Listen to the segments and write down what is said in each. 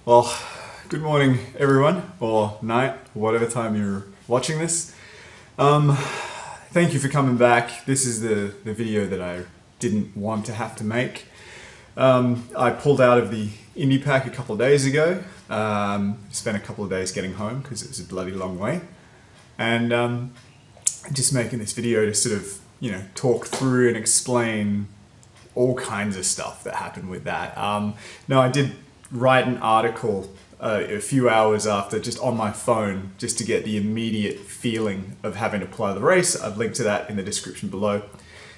Well, good morning, everyone, or night, or whatever time you're watching this. Thank you for coming back. This is the video that I didn't want to have to make. I pulled out of the Indie Pack a couple of days ago. Spent a couple of days getting home because it was a bloody long way. And just making this video to sort of, talk through and explain all kinds of stuff that happened with that. No, I did write an article a few hours after, just on my phone, just to get the immediate feeling of having to apply the race. I've linked to that in the description below.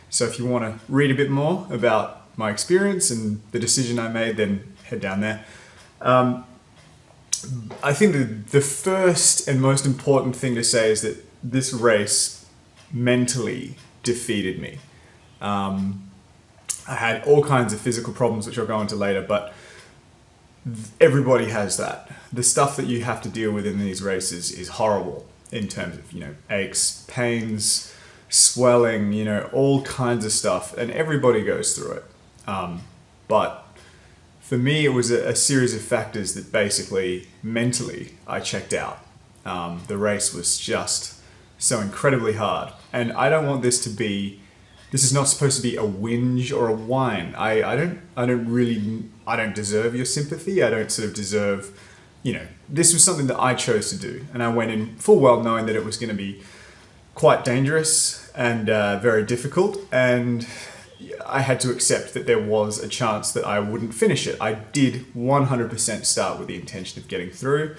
So if you want to read a bit more about my experience and the decision I made, then head down there. I think the first and most important thing to say is that this race mentally defeated me. I had all kinds of physical problems, which I'll go into later, but everybody has that. The stuff that you have to deal with in these races is horrible in terms of, aches, pains, swelling, all kinds of stuff, and everybody goes through it. But for me, it was a series of factors that basically, mentally, I checked out. The race was just so incredibly hard, and I don't want this to be. This is not supposed to be a whinge or a whine. I don't deserve your sympathy. I don't sort of deserve, this was something that I chose to do. And I went in full well knowing that it was going to be quite dangerous and very difficult. And I had to accept that there was a chance that I wouldn't finish it. I did 100% start with the intention of getting through.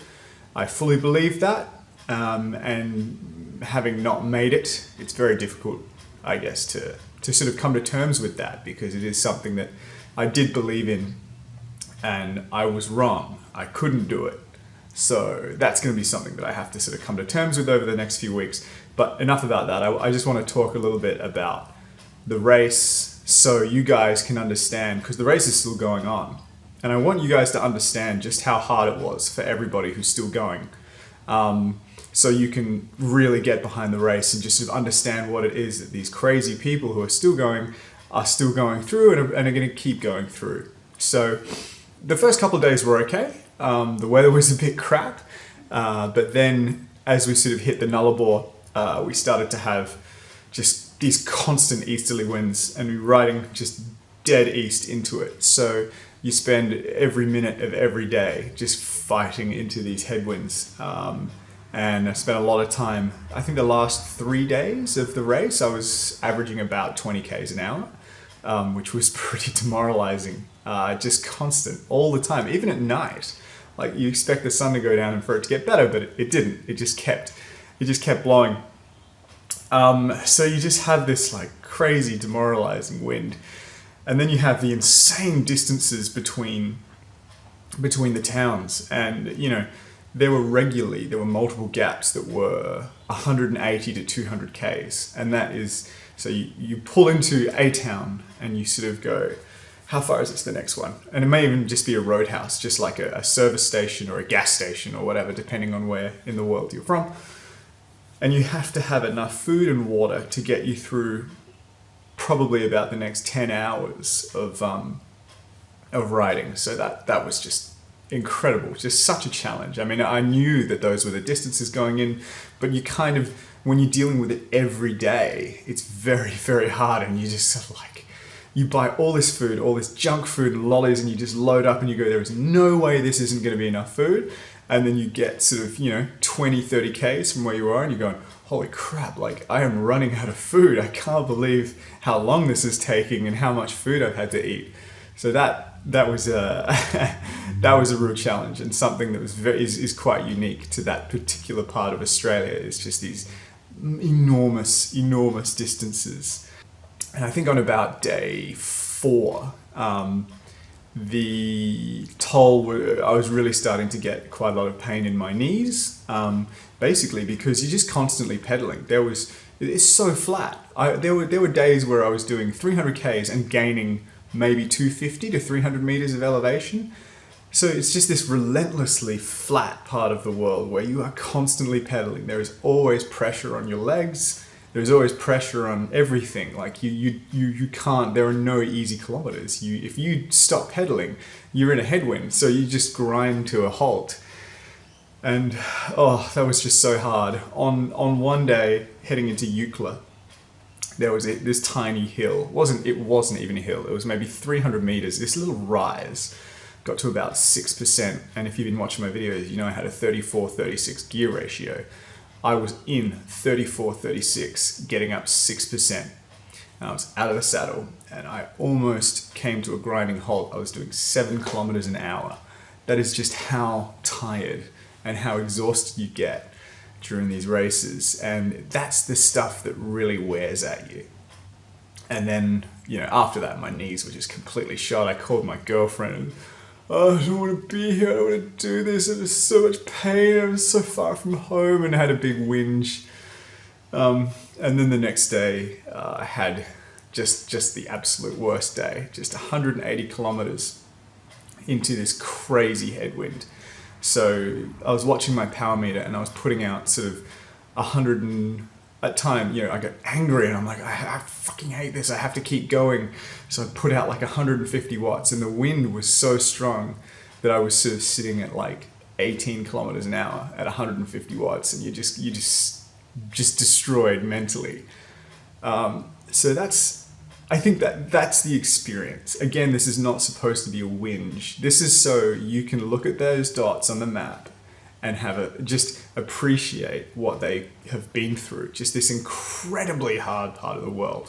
I fully believed that. And having not made it, it's very difficult, I guess, to sort of come to terms with that, because it is something that I did believe in and I was wrong. I couldn't do it. So that's going to be something that I have to sort of come to terms with over the next few weeks. But enough about that. I just want to talk a little bit about the race so you guys can understand, because the race is still going on. And I want you guys to understand just how hard it was for everybody who's still going. So you can really get behind the race and just sort of understand what it is that these crazy people who are still going through and are going to keep going through. So the first couple of days were okay. The weather was a bit crap. But then as we sort of hit the Nullarbor, we started to have just these constant easterly winds, and we were riding just dead east into it. So you spend every minute of every day just fighting into these headwinds. And I spent a lot of time, I think the last 3 days of the race, I was averaging about 20 Ks an hour, which was pretty demoralizing. Just constant, all the time, even at night. Like, you expect the sun to go down and for it to get better, but it didn't. It just kept blowing. So you just have this like crazy demoralizing wind. And then you have the insane distances between the towns, and, there were multiple gaps that were 180 to 200 Ks. And that is, so you pull into a town and you sort of go, how far is this the next one? And it may even just be a roadhouse, just like a service station or a gas station or whatever, depending on where in the world you're from. And you have to have enough food and water to get you through probably about the next 10 hours of riding. So that was just incredible, just such a challenge. I mean, I knew that those were the distances going in, but you kind of, when you're dealing with it every day, it's very, very hard, and you just sort of like, you buy all this food, all this junk food and lollies, and you just load up and you go, there is no way this isn't going to be enough food. And then you get sort of, 20, 30 Ks from where you are, and you're going, holy crap, like, I am running out of food. I can't believe how long this is taking and how much food I've had to eat. So that was that was a real challenge, and something that was is quite unique to that particular part of Australia. Is just these enormous distances. And I think on about day 4, the toll, I was really starting to get quite a lot of pain in my knees, basically because you're just constantly pedaling. It's so flat. There were days where I was doing 300 Ks and gaining maybe 250 to 300 meters of elevation. So it's just this relentlessly flat part of the world where you are constantly pedaling. There is always pressure on your legs. There's always pressure on everything. Like you can't. There are no easy kilometers. If you stop pedaling, you're in a headwind. So you just grind to a halt. And that was just so hard. On one day heading into Eucla, there was this tiny hill. It wasn't even a hill. It was maybe 300 meters. This little rise got to about 6%. And if you've been watching my videos, you know I had a 34-36 gear ratio. I was in 34-36, getting up 6%. And I was out of the saddle, and I almost came to a grinding halt. I was doing 7 kilometers an hour. That is just how tired and how exhausted you get during these races. And that's the stuff that really wears at you. And then, after that, my knees were just completely shot. I called my girlfriend and, I don't want to be here, I don't want to do this, there's so much pain, I was so far from home, and I had a big whinge. And then the next day, I had just the absolute worst day, just 180 kilometers into this crazy headwind. So I was watching my power meter and I was putting out sort of 100 and at time, I got angry and I'm like, I fucking hate this. I have to keep going. So I put out like 150 watts and the wind was so strong that I was sort of sitting at like 18 kilometers an hour at 150 watts and you just destroyed mentally. So I think that's the experience. Again, this is not supposed to be a whinge. This is so you can look at those dots on the map and just appreciate what they have been through. Just this incredibly hard part of the world.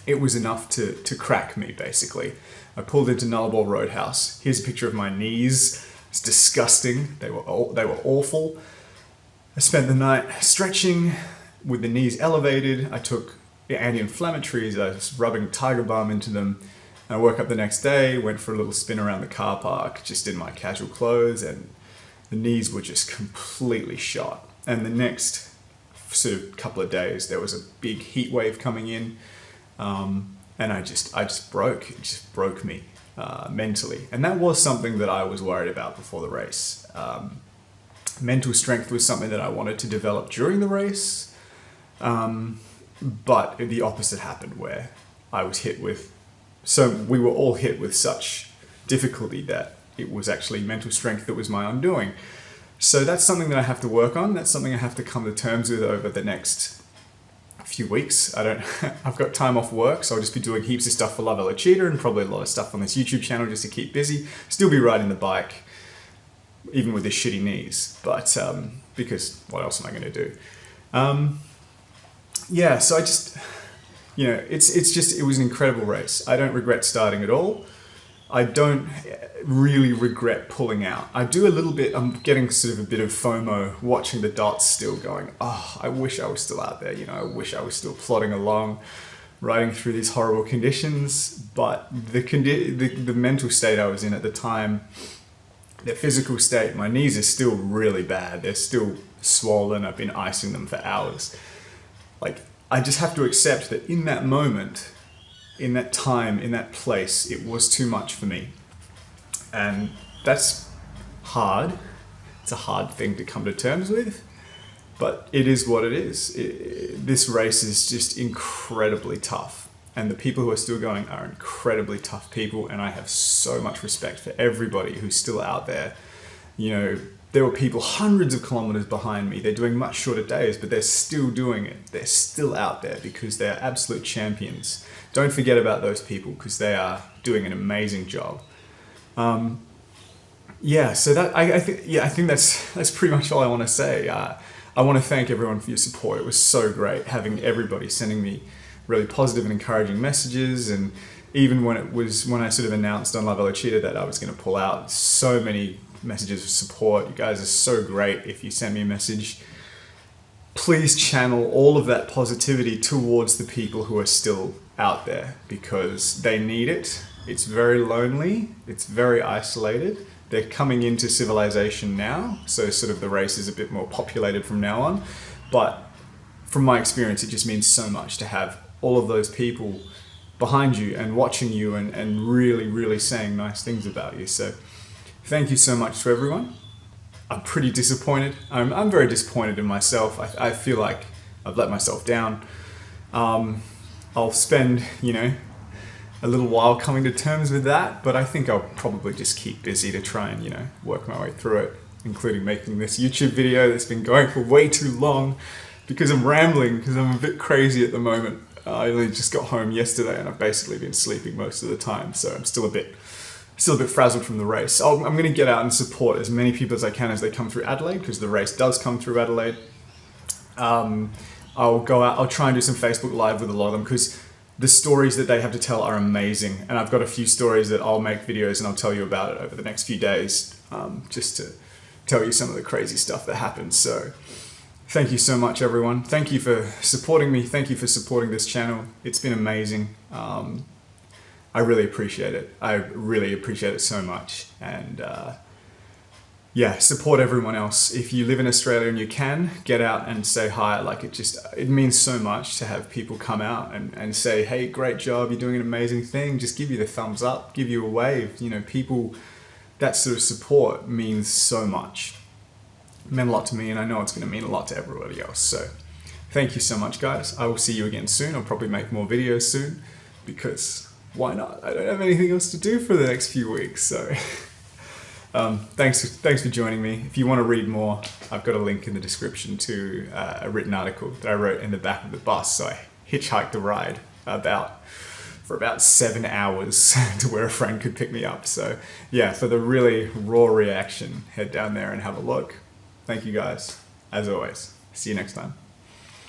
It was enough to crack me, basically. I pulled into Nullarbor Roadhouse. Here's a picture of my knees. It's disgusting. They were awful. I spent the night stretching with the knees elevated. I took anti-inflammatories. I was rubbing Tiger Balm into them. And I woke up the next day, went for a little spin around the car park, just in my casual clothes, and the knees were just completely shot. And the next sort of couple of days, there was a big heat wave coming in, and I just broke. It just broke me mentally, and that was something that I was worried about before the race. Mental strength was something that I wanted to develop during the race, but the opposite happened, where I was we were all hit with such difficulty that it was actually mental strength that was my undoing. So that's something that I have to work on. That's something I have to come to terms with over the next few weeks. I've got time off work, so I'll just be doing heaps of stuff for La Velocita and probably a lot of stuff on this YouTube channel just to keep busy. Still be riding the bike, even with the shitty knees, but because what else am I going to do? So I just, it was an incredible race. I don't regret starting at all. I don't really regret pulling out. I do a little bit. I'm getting sort of a bit of FOMO watching the dots still going, I wish I was still out there. I wish I was still plodding along, riding through these horrible conditions. But the mental state I was in at the time, the physical state, my knees are still really bad. They're still swollen. I've been icing them for hours. Like, I just have to accept that in that moment, in that time, in that place, it was too much for me. And that's hard. It's a hard thing to come to terms with, but it is what it is. This race is just incredibly tough. And the people who are still going are incredibly tough people. And I have so much respect for everybody who's still out there. There were people hundreds of kilometers behind me. They're doing much shorter days, but they're still doing it. They're still out there because they're absolute champions. Don't forget about those people because they are doing an amazing job. So that I think that's pretty much all I want to say. I want to thank everyone for your support. It was so great having everybody sending me really positive and encouraging messages, and even when I sort of announced on La Velocita that I was going to pull out, so many messages of support. You guys are so great. If you send me a message, please channel all of that positivity towards the people who are still out there because they need it. It's very lonely. It's very isolated. They're coming into civilization now, so sort of the race is a bit more populated from now on. But from my experience, it just means so much to have all of those people behind you and watching you and really, really saying nice things about you. So thank you so much to everyone. I'm pretty disappointed. I'm very disappointed in myself. I feel like I've let myself down. I'll spend, a little while coming to terms with that, but I think I'll probably just keep busy to try and, work my way through it, including making this YouTube video that's been going for way too long because I'm rambling, because I'm a bit crazy at the moment. I only just got home yesterday and I've basically been sleeping most of the time, so I'm still a bit frazzled from the race. I'm going to get out and support as many people as I can as they come through Adelaide, because the race does come through Adelaide. I'll go out, I'll try and do some Facebook Live with a lot of them, because the stories that they have to tell are amazing. And I've got a few stories that I'll make videos and I'll tell you about it over the next few days, just to tell you some of the crazy stuff that happens. So thank you so much, everyone. Thank you for supporting me. Thank you for supporting this channel. It's been amazing. I really appreciate it. I really appreciate it so much. And yeah, support everyone else. If you live in Australia and you can, get out and say hi. Like, it means so much to have people come out and say, hey, great job, you're doing an amazing thing. Just give you the thumbs up, give you a wave. People, that sort of support means so much. It meant a lot to me, and I know it's going to mean a lot to everybody else. So thank you so much, guys. I will see you again soon. I'll probably make more videos soon, because why not? I don't have anything else to do for the next few weeks. So thanks for joining me. If you want to read more, I've got a link in the description to a written article that I wrote in the back of the bus. So I hitchhiked the ride for about 7 hours to where a friend could pick me up. So yeah, for the really raw reaction, head down there and have a look. Thank you guys, as always. See you next time.